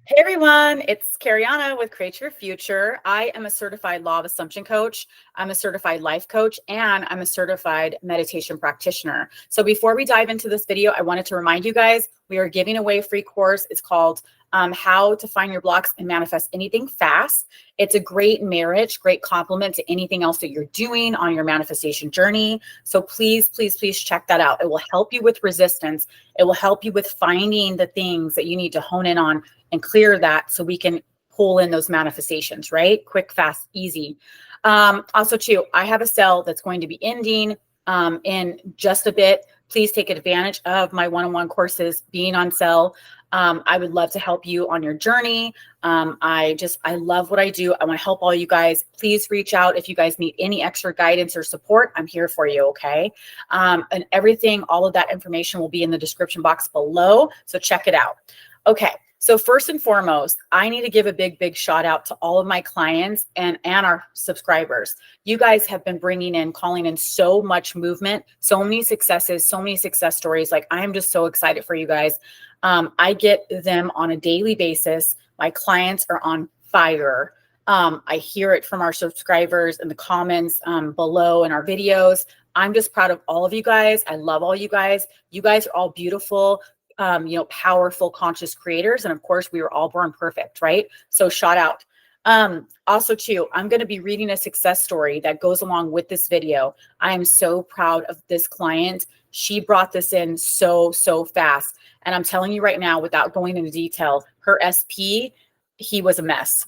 Hey everyone, it's KARIANA with Create Your Future. I am a certified law of assumption coach. I'm a certified life coach, and I'm a certified meditation practitioner. So before we dive into this video, I wanted to remind you guys, we are giving away a free course. It's called How to Find Your Blocks and Manifest Anything Fast. It's a great marriage, great complement to anything else that you're doing on your manifestation journey. So please, please, please check that out. It will help you with resistance. It will help you with finding the things that you need to hone in on and clear that so we can pull in those manifestations, right? Quick, fast, easy. Also too, I have a sale that's going to be ending in just a bit. Please take advantage of my one-on-one courses being on sale. I would love to help you on your journey. I love what I do. I want to help all you guys. Please reach out if you guys need any extra guidance or support. I'm here for you, okay? And everything, all of that information will be in the description box below, so check it out. Okay. So first and foremost, I need to give a big, big shout out to all of my clients and our subscribers. You guys have been calling in so much movement, so many successes, so many success stories. Like, I'm just so excited for you guys. I get them on a daily basis. My clients are on fire. I hear it from our subscribers in the comments below in our videos. I'm just proud of all of you guys. I love all you guys. You guys are all beautiful, powerful, conscious creators. And of course, we were all born perfect, right? So shout out. Also too, I'm going to be reading a success story that goes along with this video. I am so proud of this client. She brought this in so fast. And I'm telling you right now, without going into detail, her SP, he was a mess,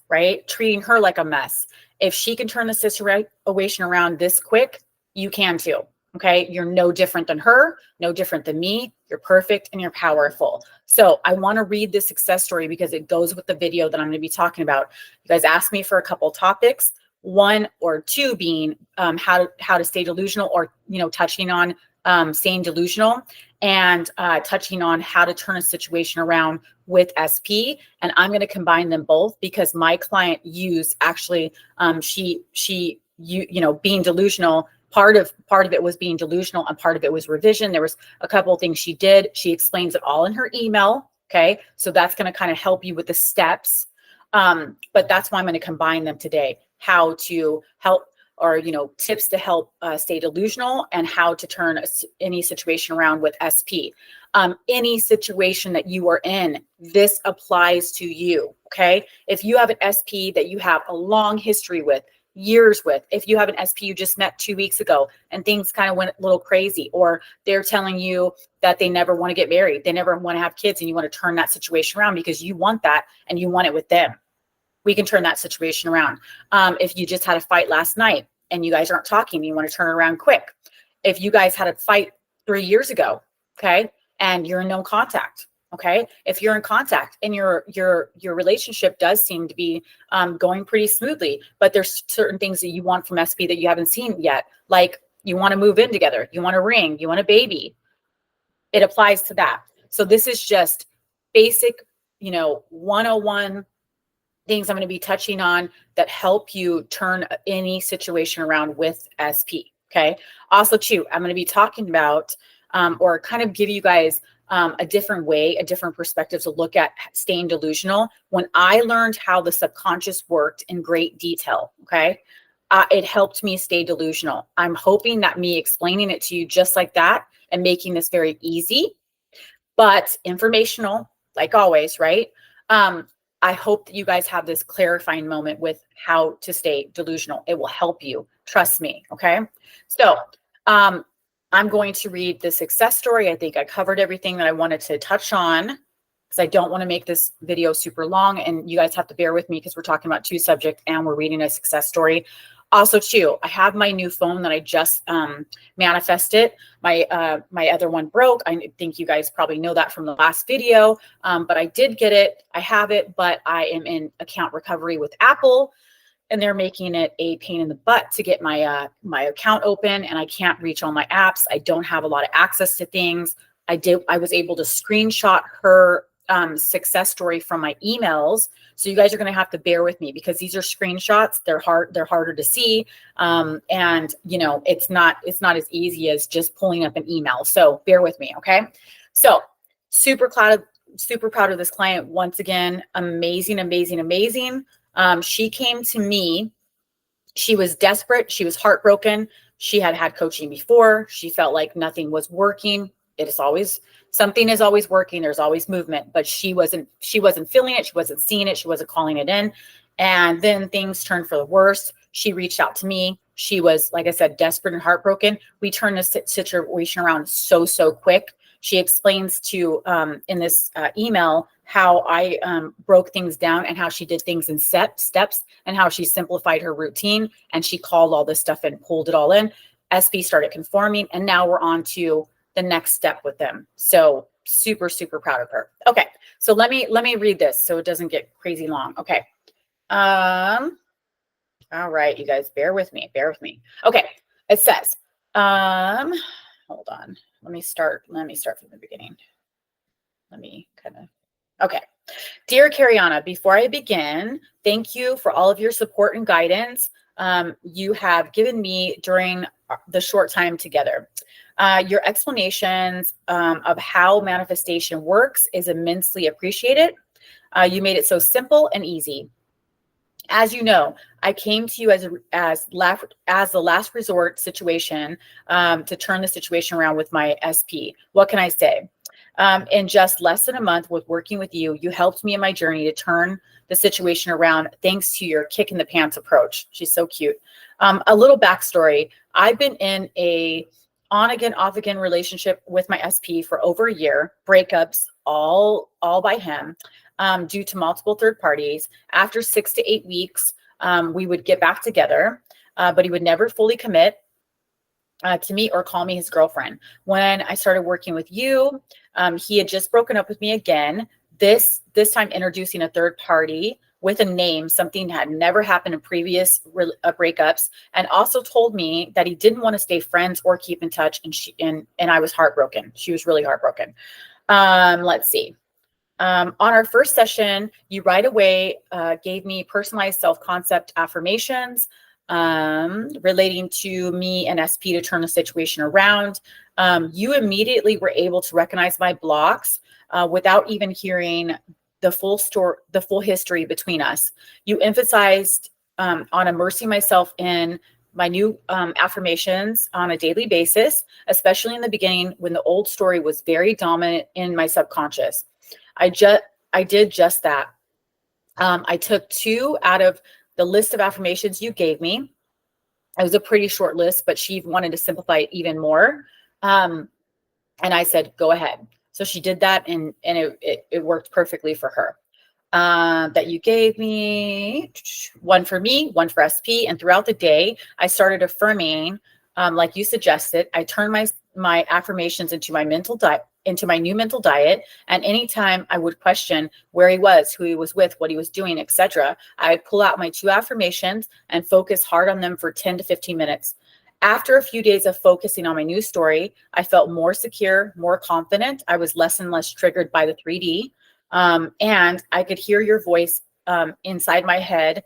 right? Treating her like a mess. If she can turn the situation around this quick, you can too. Okay. You're no different than her, no different than me. You're perfect and you're powerful. So I want to read this success story because it goes with the video that I'm going to be talking about. You guys asked me for a couple topics, 1 or 2 being how to stay delusional, or, touching on staying delusional, and touching on how to turn a situation around with SP. And I'm going to combine them both because my client used actually, being delusional. Part of it was being delusional, and part of it was revision. There was a couple of things she did. She explains it all in her email. Okay. So that's going to kind of help you with the steps. But that's why I'm going to combine them today. How to help, or, tips to help stay delusional, and how to turn any situation around with SP. Any situation that you are in, this applies to you. Okay. If you have an SP that you have a long history with, years with, if you have an SP you just met 2 weeks ago and things kind of went a little crazy, or they're telling you that they never want to get married, they never want to have kids, and you want to turn that situation around because you want that and you want it with them, we can turn that situation around. If you just had a fight last night and you guys aren't talking, you want to turn it around quick. If you guys had a fight 3 years ago, okay, and you're in no contact, okay, if you're in contact and your relationship does seem to be going pretty smoothly, but there's certain things that you want from SP that you haven't seen yet, like you want to move in together, you want a ring, you want a baby, it applies to that. So this is just basic, 101 things I'm going to be touching on that help you turn any situation around with SP. Okay. Also too, I'm going to be talking about or kind of give you guys a different way, a different perspective to look at staying delusional. When I learned how the subconscious worked in great detail, okay, it helped me stay delusional. I'm hoping that me explaining it to you just like that and making this very easy, but informational, like always, right? I hope that you guys have this clarifying moment with how to stay delusional. It will help you. Trust me. Okay. So, I'm going to read the success story. I think I covered everything that I wanted to touch on, because I don't want to make this video super long, and you guys have to bear with me because we're talking about 2 subjects and we're reading a success story. Also too, I have my new phone that I just manifested. My other one broke. I think you guys probably know that from the last video, but I did get it. I have it, but I am in account recovery with Apple, and they're making it a pain in the butt to get my my account open, and I can't reach all my apps. I don't have a lot of access to things. I was able to screenshot her success story from my emails. So you guys are going to have to bear with me because these are screenshots. They're harder to see. And it's not as easy as just pulling up an email. So bear with me. Okay. So super super proud of this client. Once again, amazing, amazing, amazing. She came to me. She was desperate. She was heartbroken. She had had coaching before. She felt like nothing was working. It is always, something is always working. There's always movement, but she wasn't feeling it. She wasn't seeing it. She wasn't calling it in. And then things turned for the worse. She reached out to me. She was, like I said, desperate and heartbroken. We turned the situation around so quick. She explains to, in this email, how I broke things down and how she did things in steps and how she simplified her routine. And she called all this stuff and pulled it all in. SP started conforming. And now we're on to the next step with them. So super proud of her. Okay. So let me read this so it doesn't get crazy long. Okay. All right, you guys, bear with me. Okay. It says, hold on. Let me start from the beginning. Okay. Dear KARIANA, before I begin, thank you for all of your support and guidance you have given me during the short time together. Your explanations of how manifestation works is immensely appreciated. You made it so simple and easy. As you know, I came to you as the last resort situation to turn the situation around with my SP. What can I say? In just less than a month with working with you, you helped me in my journey to turn the situation around thanks to your kick in the pants approach. She's so cute. A little backstory. I've been in a on again, off again relationship with my SP for over a year, breakups all by him. Due to multiple third parties. After 6 to 8 weeks, we would get back together, but he would never fully commit to me or call me his girlfriend. When I started working with you, he had just broken up with me again, this time introducing a third party with a name, something that had never happened in previous breakups, and also told me that he didn't want to stay friends or keep in touch, and I was heartbroken. She was really heartbroken. Let's see. On our first session, you right away gave me personalized self-concept affirmations relating to me and SP to turn the situation around. You immediately were able to recognize my blocks without even hearing the full history between us. You emphasized on immersing myself in my new affirmations on a daily basis, especially in the beginning when the old story was very dominant in my subconscious. I did just that. I took 2 out of the list of affirmations you gave me. It was a pretty short list, but she wanted to simplify it even more. And I said, go ahead. So she did that, and it worked perfectly for her. That you gave me, 1 for me, 1 for SP. And throughout the day, I started affirming, like you suggested. I turned my affirmations into my new mental diet. And anytime I would question where he was, who he was with, what he was doing, etc., I would pull out my 2 affirmations and focus hard on them for 10 to 15 minutes. After a few days of focusing on my new story, I felt more secure, more confident. I was less and less triggered by the 3D. And I could hear your voice inside my head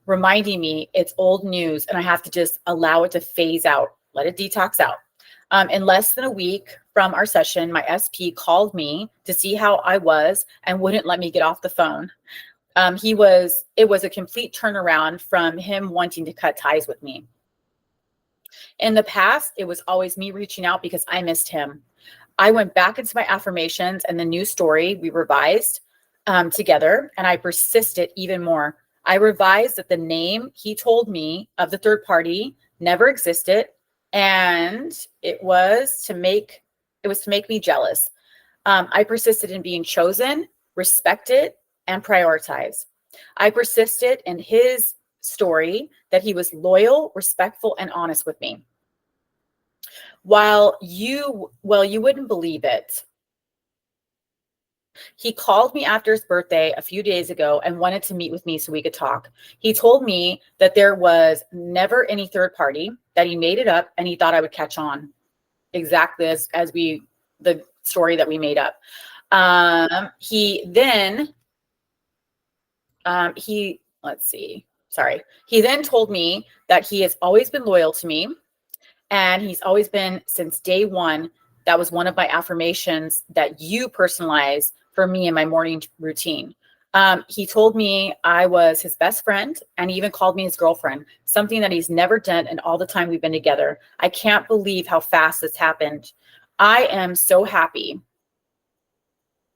reminding me it's old news and I have to just allow it to phase out, let it detox out. In less than a week from our session, my SP called me to see how I was and wouldn't let me get off the phone. It was a complete turnaround from him wanting to cut ties with me. In the past, it was always me reaching out because I missed him. I went back into my affirmations and the new story we revised together, and I persisted even more. I revised that the name he told me of the third party never existed, and it was to make me jealous. I persisted in being chosen, respected, and prioritized. I persisted in his story that he was loyal, respectful, and honest with me. You wouldn't believe it. He called me after his birthday a few days ago and wanted to meet with me so we could talk. He told me that there was never any third party, that he made it up, and he thought I would catch on. Exactly as the story that we made up. He then told me that he has always been loyal to me, and he's always been since day one. That was one of my affirmations that you personalized for me in my morning routine. He told me I was his best friend, and he even called me his girlfriend, something that he's never done in all the time we've been together. I can't believe how fast this happened. I am so happy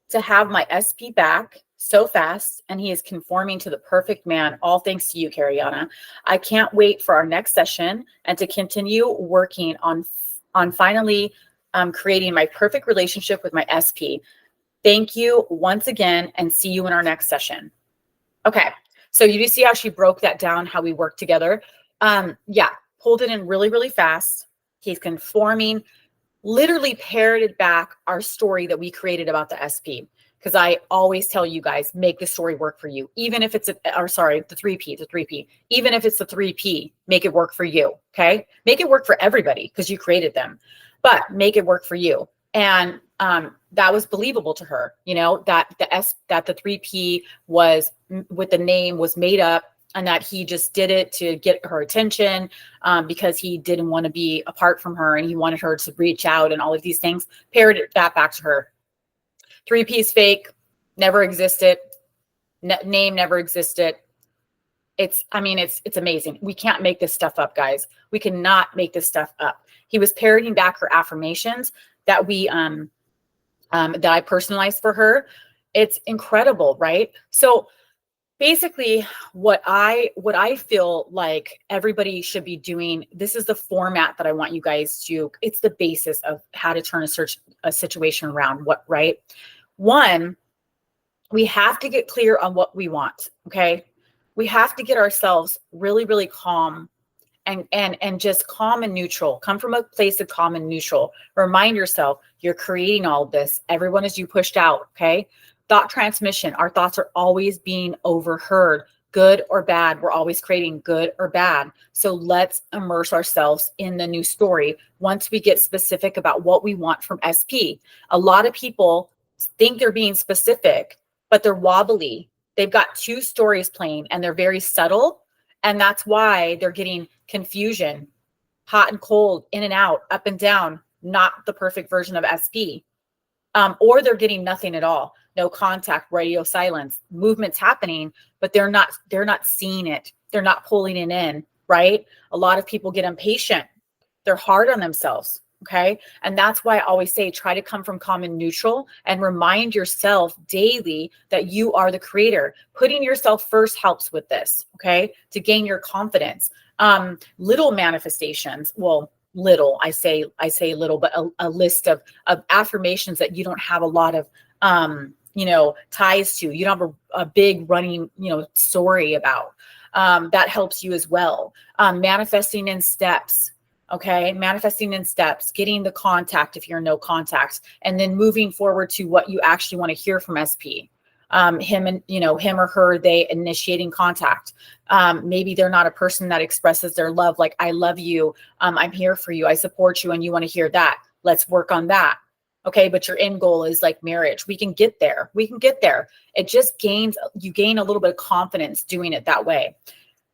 to have my SP back so fast, and he is conforming to the perfect man, all thanks to you, KARIANA. I can't wait for our next session and to continue working on finally creating my perfect relationship with my SP. Thank you once again, and see you in our next session. Okay, so you do see how she broke that down, how we work together. Yeah, pulled it in really, really fast. He's conforming, literally parroted back our story that we created about the SP. Because I always tell you guys, make the story work for you. Even if it's the 3P. Even if it's the 3P, make it work for you, okay? Make it work for everybody because you created them. But make it work for you. And that was believable to her, you know, that the 3P was with the name was made up, and that he just did it to get her attention because he didn't want to be apart from her and he wanted her to reach out and all of these things. Parroted that back to her. 3P is fake, never existed, name never existed. It's amazing. We can't make this stuff up, guys. We cannot make this stuff up. He was parroting back her affirmations that that I personalized for her. It's incredible, right? So basically what I feel like everybody should be doing, this is the format that I want you guys to, it's the basis of how to turn a situation around. Right? One, we have to get clear on what we want. Okay. We have to get ourselves really, really calm and just calm and neutral. Come from a place of calm and neutral. Remind yourself you're creating all of this. Everyone is you pushed out. Okay. Thought transmission. Our thoughts are always being overheard, good or bad. We're always creating good or bad. So let's immerse ourselves in the new story. Once we get specific about what we want from SP, a lot of people think they're being specific, but they're wobbly. They've got two stories playing and they're very subtle. And that's why they're getting confusion, hot and cold, in and out, up and down, not the perfect version of SP. Or they're getting nothing at all. No contact, radio silence, movements happening, but they're not seeing it. They're not pulling it in, right? A lot of people get impatient. They're hard on themselves. Okay. And that's why I always say, try to come from calm and neutral and remind yourself daily that you are the creator. Putting yourself first helps with this. Okay. To gain your confidence. Little manifestations. Well, little, I say little, but a list of affirmations that you don't have a lot of, ties to, you don't have a big running, story about, that helps you as well. Manifesting in steps. Okay. Manifesting in steps, getting the contact if you're no contact, and then moving forward to what you actually want to hear from SP. Him or her, they initiating contact. Maybe they're not a person that expresses their love. Like, I love you. I'm here for you. I support you. And you want to hear that. Let's work on that. Okay. But your end goal is like marriage. We can get there. It just you gain a little bit of confidence doing it that way.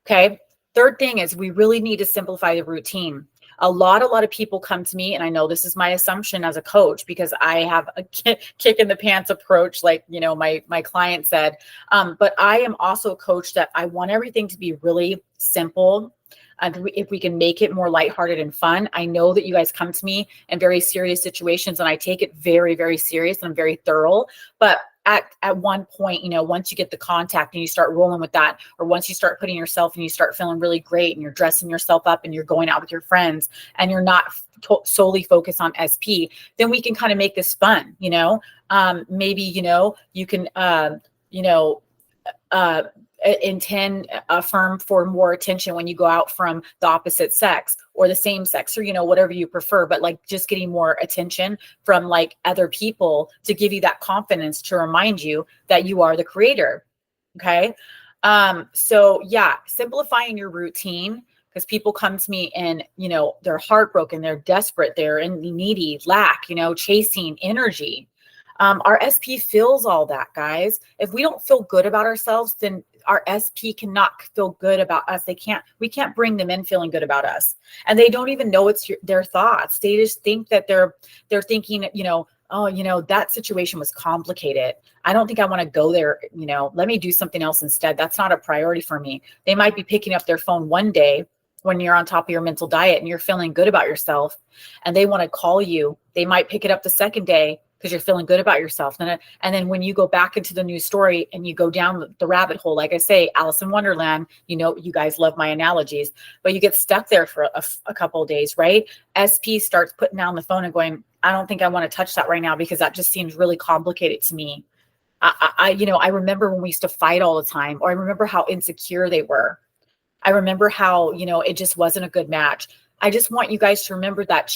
Okay. Third thing is we really need to simplify the routine. A lot of people come to me, and I know this is my assumption as a coach because I have a kick in the pants approach, like, my client said. But I am also a coach that I want everything to be really simple. And if we can make it more lighthearted and fun. I know that you guys come to me in very serious situations, and I take it very, very serious, and I'm very thorough. But at one point, once you get the contact and you start rolling with that, or once you start putting yourself and you start feeling really great and you're dressing yourself up and you're going out with your friends and you're not solely focused on SP, then we can kind of make this fun. Maybe, you can, affirm for more attention when you go out from the opposite sex or the same sex, or whatever you prefer, but like just getting more attention from like other people to give you that confidence to remind you that you are the creator. Okay. So yeah, simplifying your routine, because people come to me and they're heartbroken, they're desperate, they're in needy, lack, chasing energy. Our SP feels all that, guys. If we don't feel good about ourselves, then our SP cannot feel good about us. We can't bring them in feeling good about us. And they don't even know it's their thoughts. They just think that they're thinking, oh, that situation was complicated. I don't think I want to go there. Let me do something else instead. That's not a priority for me. They might be picking up their phone one day when you're on top of your mental diet and you're feeling good about yourself, and they want to call you. They might pick it up the second day because you're feeling good about yourself. And then when you go back into the news story and you go down the rabbit hole, like I say, Alice in Wonderland, you guys love my analogies, but you get stuck there for a couple of days, right? SP starts putting down the phone and going, I don't think I want to touch that right now because that just seems really complicated to me. I remember when we used to fight all the time, or I remember how insecure they were. I remember how, it just wasn't a good match. I just want you guys to remember that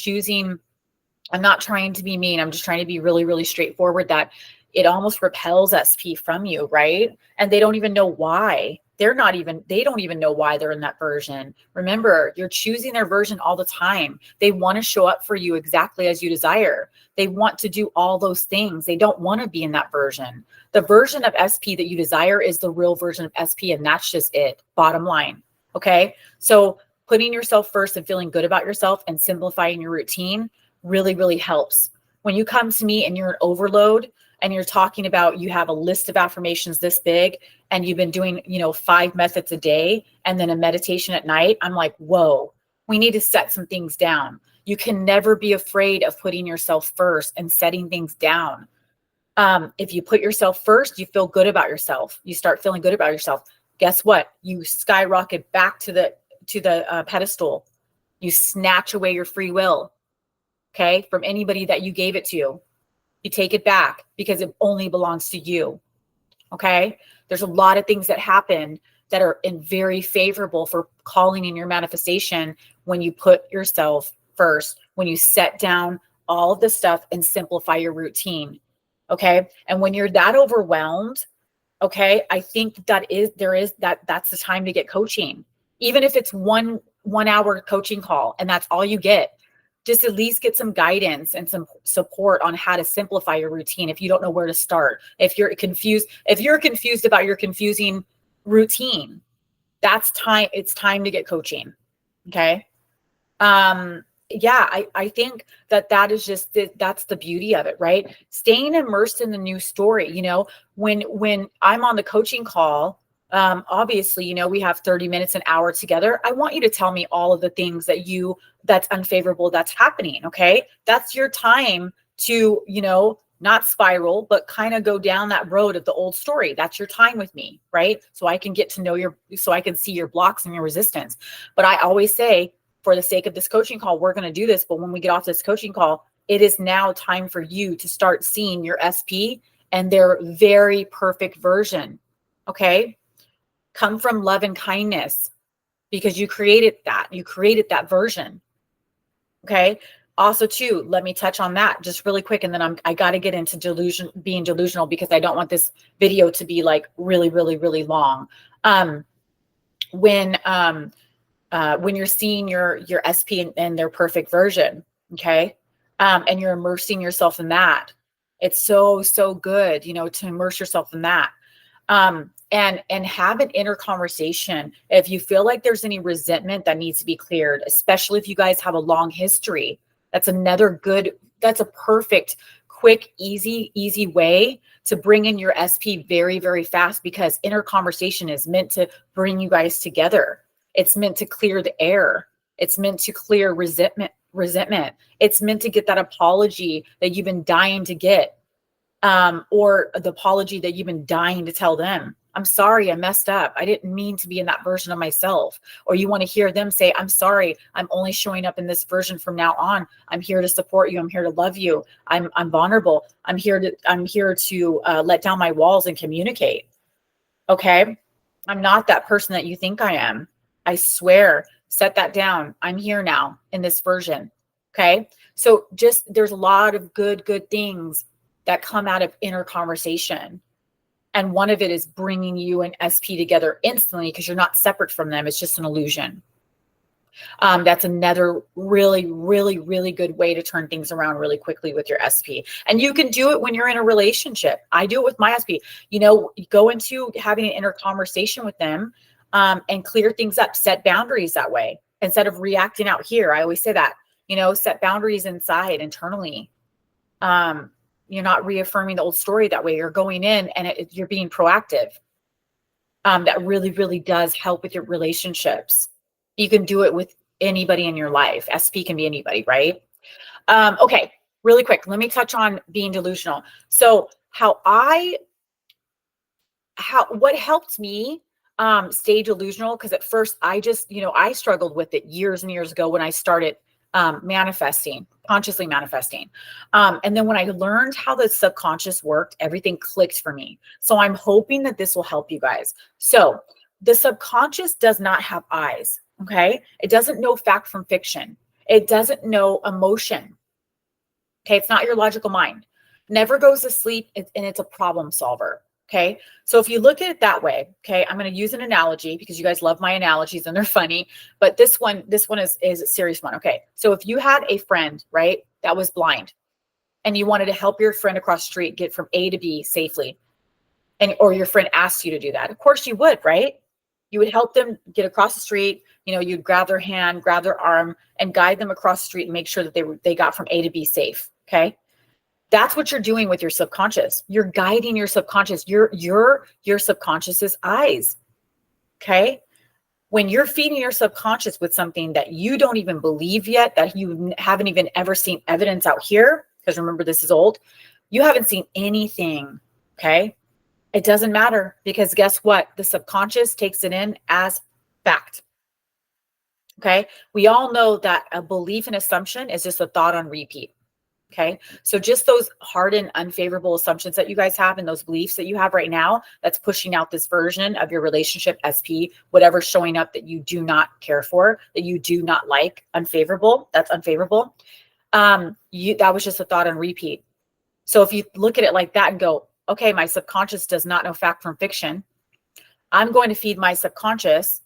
I'm not trying to be mean. I'm just trying to be really, really straightforward, that it almost repels SP from you, right? And they don't even know why. They don't even know why they're in that version. Remember, you're choosing their version all the time. They want to show up for you exactly as you desire. They want to do all those things. They don't want to be in that version. The version of SP that you desire is the real version of SP, and that's just it. Bottom line. Okay. So putting yourself first and feeling good about yourself and simplifying your routine really, really helps. When you come to me and you're an overload and you're talking about, you have a list of affirmations this big and you've been doing, 5 methods a day and then a meditation at night, I'm like, whoa, we need to set some things down. You can never be afraid of putting yourself first and setting things down. If you put yourself first, you feel good about yourself. You start feeling good about yourself. Guess what? You skyrocket back to the pedestal. You snatch away your free will. Okay, from anybody that you gave it to. You take it back because it only belongs to you. Okay, there's a lot of things that happen that are very favorable for calling in your manifestation when you put yourself first, when you set down all of the stuff and simplify your routine. Okay, and when you're that overwhelmed, okay, I think that's the time to get coaching. Even if it's one hour coaching call and that's all you get. Just at least get some guidance and some support on how to simplify your routine if you don't know where to start. If you're confused about your confusing routine, it's time to get coaching. Okay. I think that is just, that's the beauty of it, right? Staying immersed in the new story. When I'm on the coaching call, obviously, we have 30 minutes, an hour together. I want you to tell me all of the things that's unfavorable that's happening. Okay. That's your time to, not spiral, but kind of go down that road of the old story. That's your time with me. Right. So I can get to know so I can see your blocks and your resistance. But I always say, for the sake of this coaching call, we're going to do this. But when we get off this coaching call, it is now time for you to start seeing your SP and their very perfect version. Okay. Come from love and kindness because you created that version. Okay. Also too, let me touch on that just really quick. And then I got to get into being delusional because I don't want this video to be like really, really, really long. When you're seeing your SP and their perfect version. Okay. And you're immersing yourself in that. It's so, so good, to immerse yourself in that. And have an inner conversation. If you feel like there's any resentment that needs to be cleared, especially if you guys have a long history, that's a perfect, quick, easy way to bring in your SP very, very fast, because inner conversation is meant to bring you guys together. It's meant to clear the air. It's meant to clear resentment. It's meant to get that apology that you've been dying to get, or the apology that you've been dying to tell them. I'm sorry, I messed up. I didn't mean to be in that version of myself. Or you want to hear them say, I'm sorry, I'm only showing up in this version from now on. I'm here to support you. I'm here to love you. I'm vulnerable. I'm here to let down my walls and communicate. Okay. I'm not that person that you think I am. I swear, set that down. I'm here now in this version. Okay. So there's a lot of good things that come out of inner conversation. And one of it is bringing you and SP together instantly because you're not separate from them. It's just an illusion. That's another really, really, really good way to turn things around really quickly with your SP. And you can do it when you're in a relationship. I do it with my SP. You go into having an inner conversation with them and clear things up, set boundaries that way instead of reacting out here. I always say that, set boundaries inside, internally. reaffirming the old story that way. You're going in and you're being proactive. That really, really does help with your relationships. You can do it with anybody in your life. SP can be anybody, right? Okay, really quick. Let me touch on being delusional. So what helped me stay delusional, because at first I just, I struggled with it years and years ago when I started consciously manifesting. And then when I learned how the subconscious worked, everything clicked for me. So I'm hoping that this will help you guys. So the subconscious does not have eyes, okay? It doesn't know fact from fiction. It doesn't know emotion. Okay, it's not your logical mind. Never goes to sleep, and it's a problem solver. Okay, so if you look at it that way, okay, I'm going to use an analogy because you guys love my analogies and they're funny, but this one is a serious one. Okay, so if you had a friend, right, that was blind, and you wanted to help your friend across the street get from A to B safely, or your friend asked you to do that, of course you would, right? You would help them get across the street. You'd grab their hand, grab their arm, and guide them across the street and make sure that they got from A to B safe. Okay. That's what you're doing with your subconscious. You're guiding your subconscious. Your subconscious's eyes. Okay. When you're feeding your subconscious with something that you don't even believe yet, that you haven't even ever seen evidence out here, because remember, this is old, you haven't seen anything. Okay. It doesn't matter, because guess what? The subconscious takes it in as fact. Okay. We all know that a belief and assumption is just a thought on repeat. Okay. So just those hardened, unfavorable assumptions that you guys have and those beliefs that you have right now, that's pushing out this version of your relationship, SP, whatever's showing up that you do not care for, that you do not like, unfavorable, that's unfavorable. That was just a thought on repeat. So if you look at it like that and go, okay, my subconscious does not know fact from fiction. I'm going to feed my subconscious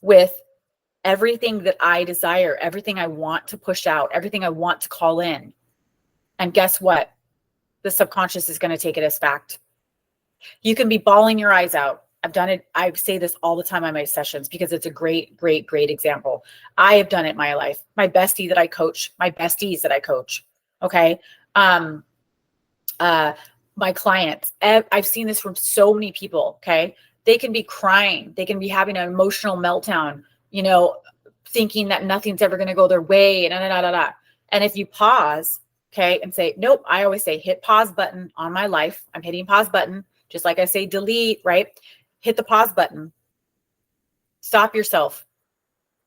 with everything that I desire, everything I want to push out, everything I want to call in. And guess what? The subconscious is going to take it as fact. You can be bawling your eyes out. I've done it. I say this all the time on my sessions because it's a great, great, great example. I have done it in my life. My besties that I coach. Okay. My clients, I've seen this from so many people. Okay. They can be crying. They can be having an emotional meltdown, thinking that nothing's ever going to go their way. And if you pause, okay, and say, nope, I always say hit pause button on my life. I'm hitting pause button, just like I say delete, right? Hit the pause button. Stop yourself.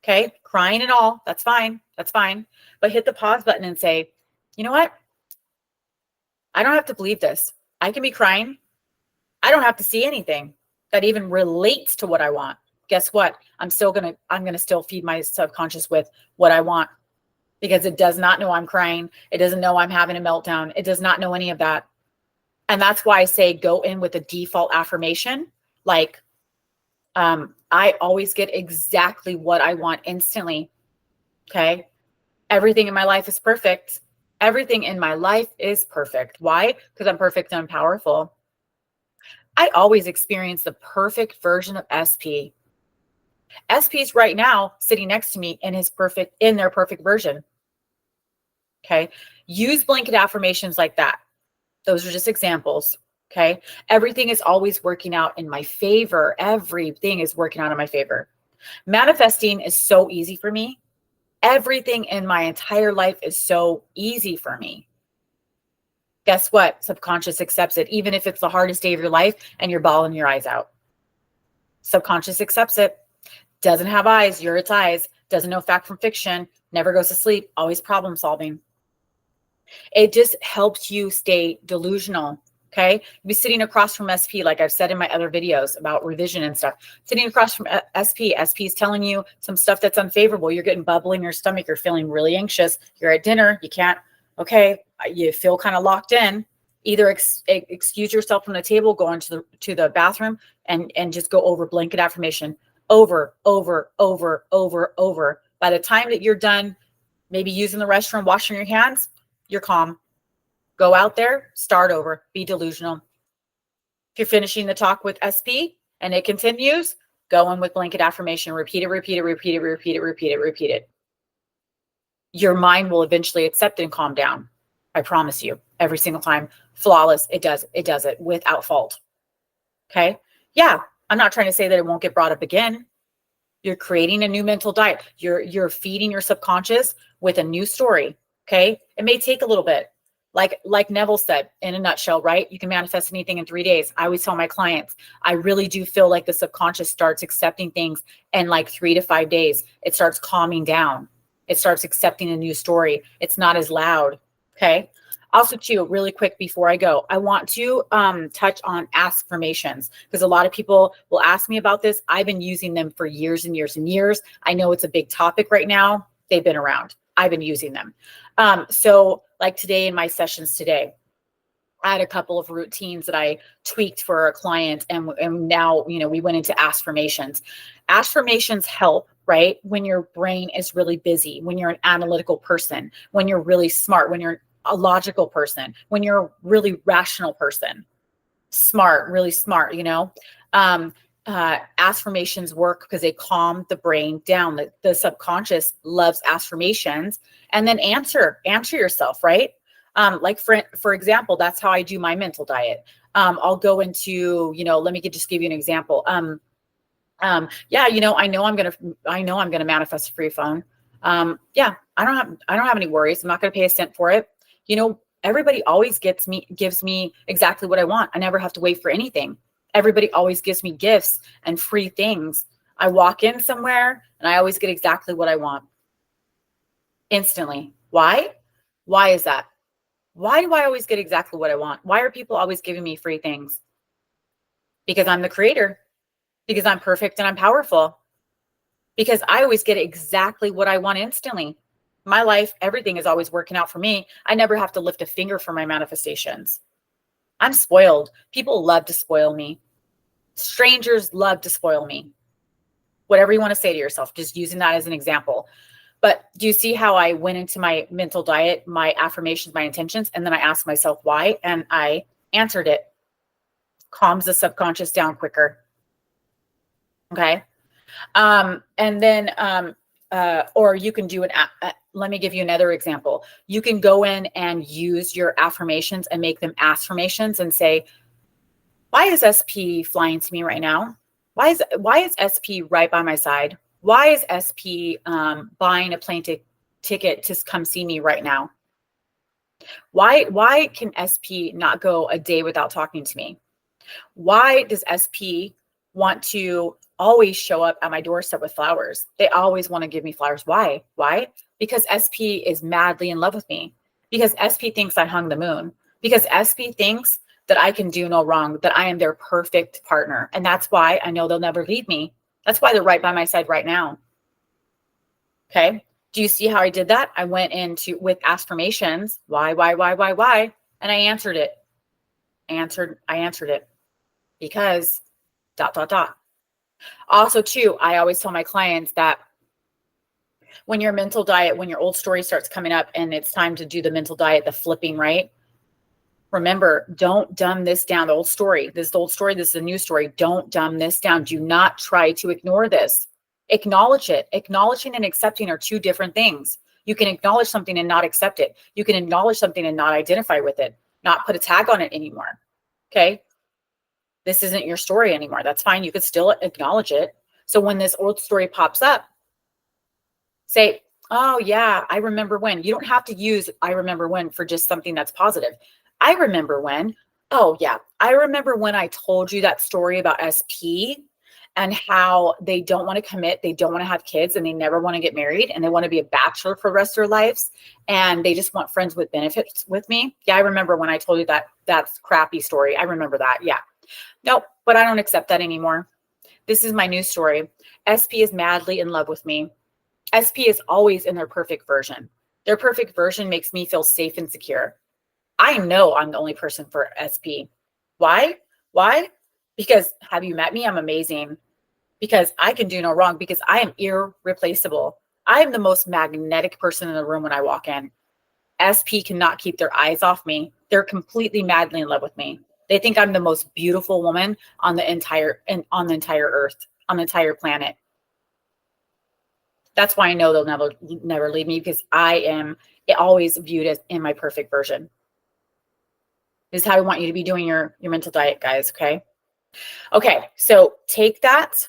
Okay, crying and all, that's fine. That's fine. But hit the pause button and say, you know what? I don't have to believe this. I can be crying. I don't have to see anything that even relates to what I want. Guess what? I'm going to still feed my subconscious with what I want, because it does not know I'm crying. It doesn't know I'm having a meltdown. It does not know any of that. And that's why I say go in with a default affirmation. Like, I always get exactly what I want instantly. Okay. Everything in my life is perfect. Everything in my life is perfect. Why? Because I'm perfect and I'm powerful. I always experience the perfect version of SP. SP's right now sitting next to me in their perfect version. Okay. Use blanket affirmations like that. Those are just examples. Okay. Everything is always working out in my favor. Everything is working out in my favor. Manifesting is so easy for me. Everything in my entire life is so easy for me. Guess what? Subconscious accepts it, even if it's the hardest day of your life and you're bawling your eyes out. Subconscious accepts it. Doesn't have eyes, you're its eyes. Doesn't know fact from fiction. Never goes to sleep. Always problem solving. It just helps you stay delusional. Okay. Be sitting across from SP, like I've said in my other videos about revision and stuff, sitting across from SP is telling you some stuff that's unfavorable. You're getting bubble in your stomach. You're feeling really anxious. You're at dinner. You can't, okay. You feel kind of locked in. Either excuse yourself from the table, go into the bathroom and just go over blanket affirmation over. By the time that you're done, maybe using the restroom, washing your hands, you're calm. Go out there, start over, be delusional. If you're finishing the talk with SP and it continues, go in with blanket affirmation, repeat it. Your mind will eventually accept it and calm down. I promise you, every single time, flawless. It does it without fault. Okay. Yeah. I'm not trying to say that it won't get brought up again. You're creating a new mental diet. You're feeding your subconscious with a new story. Okay. It may take a little bit. Like Neville said, in a nutshell, right? You can manifest anything in 3 days. I always tell my clients, I really do feel like the subconscious starts accepting things in like 3 to 5 days. It starts calming down. It starts accepting a new story. It's not as loud. Okay. Also, too, really quick before I go, I want to touch on affirmations, because a lot of people will ask me about this. I've been using them for years and years and years. I know it's a big topic right now. They've been around. I've been using them. So like today in my sessions today, I had a couple of routines that I tweaked for a client, and now, we went into affirmations. Affirmations help, right? When your brain is really busy, when you're an analytical person, when you're really smart, when you're a logical person, when you're a really rational person, smart, really smart, affirmations work because they calm the brain down. The subconscious loves affirmations. And then answer yourself, right? Like for example, that's how I do my mental diet. I'll go into, let me just give you an example. Yeah, I know I'm gonna manifest a free phone. Yeah, I don't have any worries. I'm not gonna pay a cent for it. Everybody always gives me exactly what I want. I never have to wait for anything. Everybody always gives me gifts and free things. I walk in somewhere and I always get exactly what I want instantly. Why? Why is that? Why do I always get exactly what I want? Why are people always giving me free things? Because I'm the creator, because I'm perfect and I'm powerful, because I always get exactly what I want instantly. My life, everything is always working out for me. I never have to lift a finger for my manifestations. I'm spoiled. People love to spoil me. Strangers love to spoil me. Whatever you want to say to yourself, just using that as an example. But do you see how I went into my mental diet, my affirmations, my intentions, and then I asked myself why, and I answered it. Calms the subconscious down quicker. Okay. And then, or you can do let me give you another example. You can go in and use your affirmations and make them affirmations and say, why is SP flying to me right now? Why is SP right by my side? Why is SP buying a plane ticket to come see me right now? Why can SP not go a day without talking to me? Why does SP want to always show up at my doorstep with flowers? They always want to give me flowers. Why? Because SP is madly in love with me. Because SP thinks I hung the moon. Because SP thinks that I can do no wrong, that I am their perfect partner. And that's why I know they'll never leave me. That's why they're right by my side right now. Okay. Do you see how I did that? I went into with affirmations. Why? And I answered it. I answered it because ... Also, too, I always tell my clients that when your mental diet, when your old story starts coming up and it's time to do the mental diet, the flipping, right? Remember, don't dumb this down. The old story, this is a new story. Don't dumb this down. Do not try to ignore this. Acknowledge it. Acknowledging and accepting are two different things. You can acknowledge something and not accept it. You can acknowledge something and not identify with it, not put a tag on it anymore. Okay. This isn't your story anymore. That's fine. You could still acknowledge it. So when this old story pops up, say, oh yeah, I remember when. You don't have to use I remember when for just something that's positive. I remember when. Oh yeah, I remember when I told you that story about SP and how they don't want to commit, they don't want to have kids, and they never want to get married, and they want to be a bachelor for the rest of their lives, and they just want friends with benefits with me. Yeah, I remember when I told you that crappy story. I remember that. Yeah. Nope, but I don't accept that anymore. This is my new story. SP is madly in love with me. SP is always in their perfect version. Their perfect version makes me feel safe and secure. I know I'm the only person for SP. Why? Because have you met me? I'm amazing. Because I can do no wrong. Because I am irreplaceable. I am the most magnetic person in the room when I walk in. SP cannot keep their eyes off me. They're completely madly in love with me. They think I'm the most beautiful woman on the entire earth, on the entire planet. That's why I know they'll never leave me, because I am always viewed as in my perfect version. This is how I want you to be doing your mental diet, guys. Okay. Okay. So take that,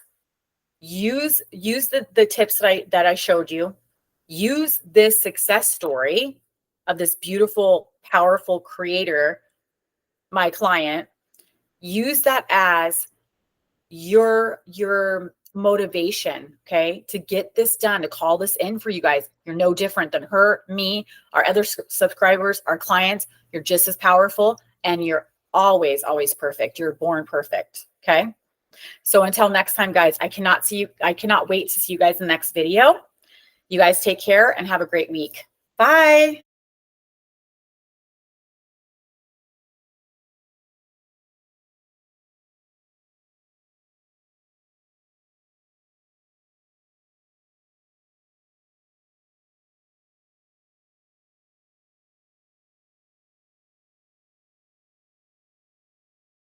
use the tips that I showed you, use this success story of this beautiful, powerful creator, my client, use that as your motivation, okay, to get this done, to call this in for you guys. You're no different than her, me, our other subscribers, our clients. You're just as powerful, and you're always perfect. You're born perfect. Okay. So until next time, guys, I cannot wait to see you guys in the next video. You guys take care and have a great week. Bye.